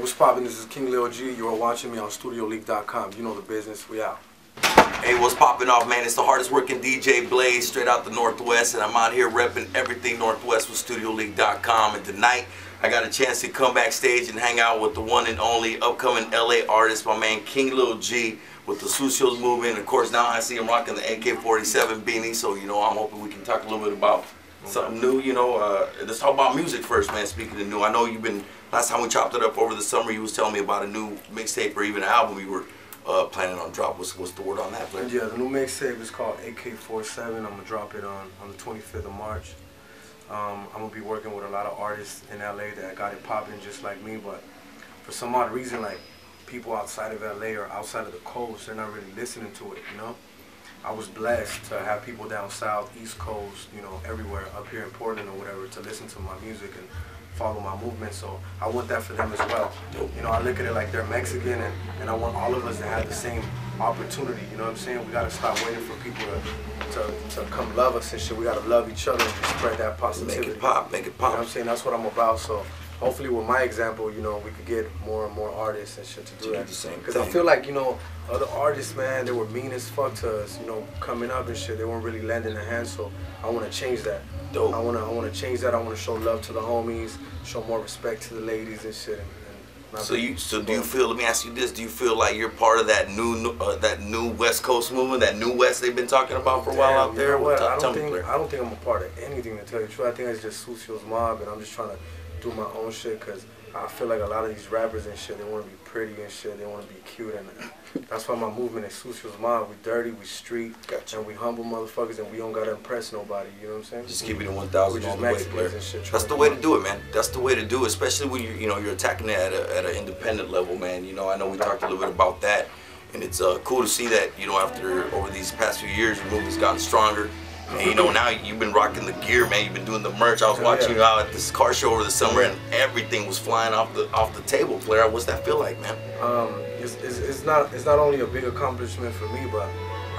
what's poppin'? This is King LIL G. You are watching me on StudioLeak.com. You know the business. We out. Hey, what's popping off, man? It's the hardest working DJ Blaze, straight out the Northwest, and I'm out here repping everything Northwest with StudioLeak.com. And tonight, I got a chance to come backstage and hang out with the one and only upcoming LA artist, my man King LIL G, with the Sucios movement. And of course, now I see him rocking the AK-47 beanie, so you know, I'm hoping we can talk a little bit about something new. You know, let's talk about music first, man. Speaking of new, I know you've been, last time we chopped it up over the summer, you was telling me about a new mixtape or even an album you were planning on drop. What's the word on that, player? Yeah, the new mixtape is called AK-47. I'm gonna drop it on the 25th of March. I'm gonna be working with a lot of artists in LA that got it popping just like me, but for some odd reason, like people outside of LA or outside of the coast, they're not really listening to it, you know? I was blessed to have people down south, East Coast, you know, everywhere, up here in Portland or whatever, to listen to my music and follow my movement, so I want that for them as well. You know, I look at it like they're Mexican, and I want all of us to have the same opportunity, you know what I'm saying? We gotta stop waiting for people to come love us and shit. We gotta love each other and just spread that positivity. Make it pop, make it pop. You know what I'm saying? That's what I'm about, so hopefully with my example, you know, we could get more and more artists and shit to do that. Because I feel like, you know, other artists, man, they were mean as fuck to us, you know, coming up and shit. They weren't really lending a hand, so I want to change that. Dope. I want to change that. I want to show love to the homies, show more respect to the ladies and shit. So do you feel? Let me ask you this: do you feel like you're part of that new West Coast movement, that new West they've been talking about for a while out there? You know what? I don't think I'm a part of anything, to tell you the truth. I think it's just Sucios mob, and I'm just trying to do my own shit, because I feel like a lot of these rappers and shit, they want to be pretty and shit, they want to be cute, and that's why my movement is Sucios mob. We dirty, we street, and we humble motherfuckers, and we don't gotta impress nobody, you know what I'm saying? Just keep it in 1,000 all the way, player. That's the way to do it, man. That's the way to do it, especially when you're attacking it at an independent level, man. You know, I know we talked a little bit about that, and it's cool to see that, you know, over these past few years, your movement's gotten stronger. And you know, now you've been rocking the gear, man. You've been doing the merch. I was watching you out at this car show over the summer, and everything was flying off the table, player. What's that feel like, man? It's not only a big accomplishment for me, but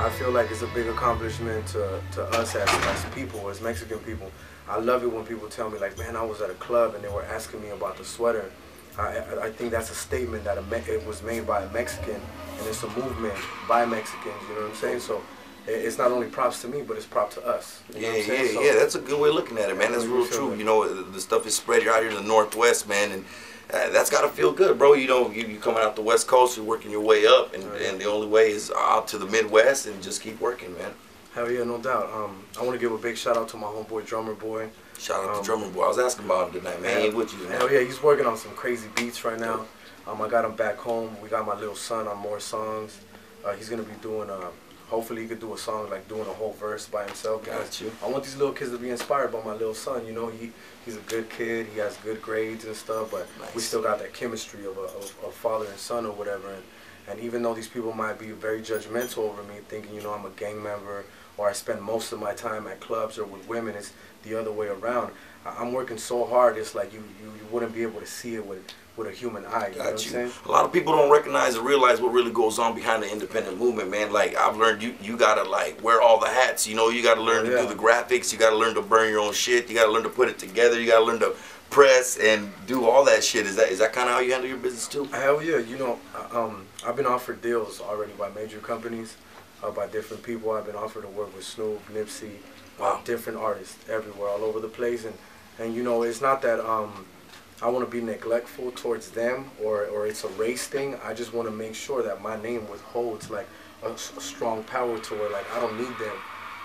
I feel like it's a big accomplishment to us as people, as Mexican people. I love it when people tell me, like, man, I was at a club and they were asking me about the sweater. I think that's a statement that it was made by a Mexican, and it's a movement by Mexicans. You know what I'm saying? So it's not only props to me, but it's props to us. You know what I'm saying? Yeah, that's a good way of looking at it, man. That's real true. You know, the stuff is spread out here in the Northwest, man, and that's got to feel good, bro. You know, you coming out the West Coast, you're working your way up, and the only way is out to the Midwest, and just keep working, man. Hell yeah, no doubt. I want to give a big shout out to my homeboy Drummer Boy. Shout out to Drummer Boy. I was asking about him tonight, man. He ain't with you, man. Hell yeah, he's working on some crazy beats right now. I got him back home. We got my little son on more songs. He's gonna be doing hopefully he could do a song, like doing a whole verse by himself. Got you. I want these little kids to be inspired by my little son. You know, he's a good kid. He has good grades and stuff, but we still got that chemistry of a father and son or whatever. And even though these people might be very judgmental over me, thinking, you know, I'm a gang member, or I spend most of my time at clubs or with women, it's the other way around. I'm working so hard, it's like you wouldn't be able to see it with a human eye. You know what I'm saying? A lot of people don't recognize or realize what really goes on behind the independent movement, man. Like, I've learned you gotta, like, wear all the hats. You know, you gotta learn to do the graphics. You gotta learn to burn your own shit. You gotta learn to put it together. You gotta learn to press and do all that shit. Is that kind of how you handle your business too? Hell yeah. You know, I've been offered deals already by major companies, by different people. I've been offered to work with Snoop, Nipsey, different artists everywhere, all over the place. And you know, it's not that I want to be neglectful towards them or it's a race thing. I just want to make sure that my name holds like a strong power to where, like, I don't need them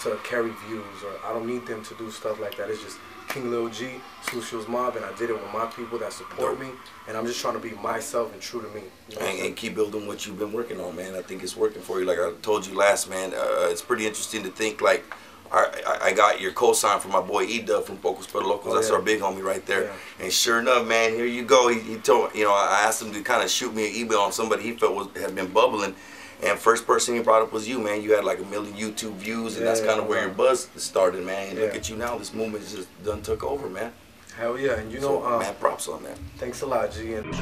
to carry views, or I don't need them to do stuff like that. It's just King LIL G, Sucios mob, and I did it with my people that support me, and I'm just trying to be myself and true to me. You know and keep building what you've been working on, man. I think it's working for you. Like I told you last, man, it's pretty interesting to think, like, I got your co-sign for my boy E-Dub from Pocos Pero Locos. That's our big homie right there. And sure enough, man, here you go. He told, you know, I asked him to kind of shoot me an email on somebody he felt had been bubbling. And first person he brought up was you, man. You had like 1 million YouTube views, and that's kind of where your buzz started, man. And look at you now. This movement just done took over, man. Hell yeah, and you know, man, props on that. Thanks a lot, G. And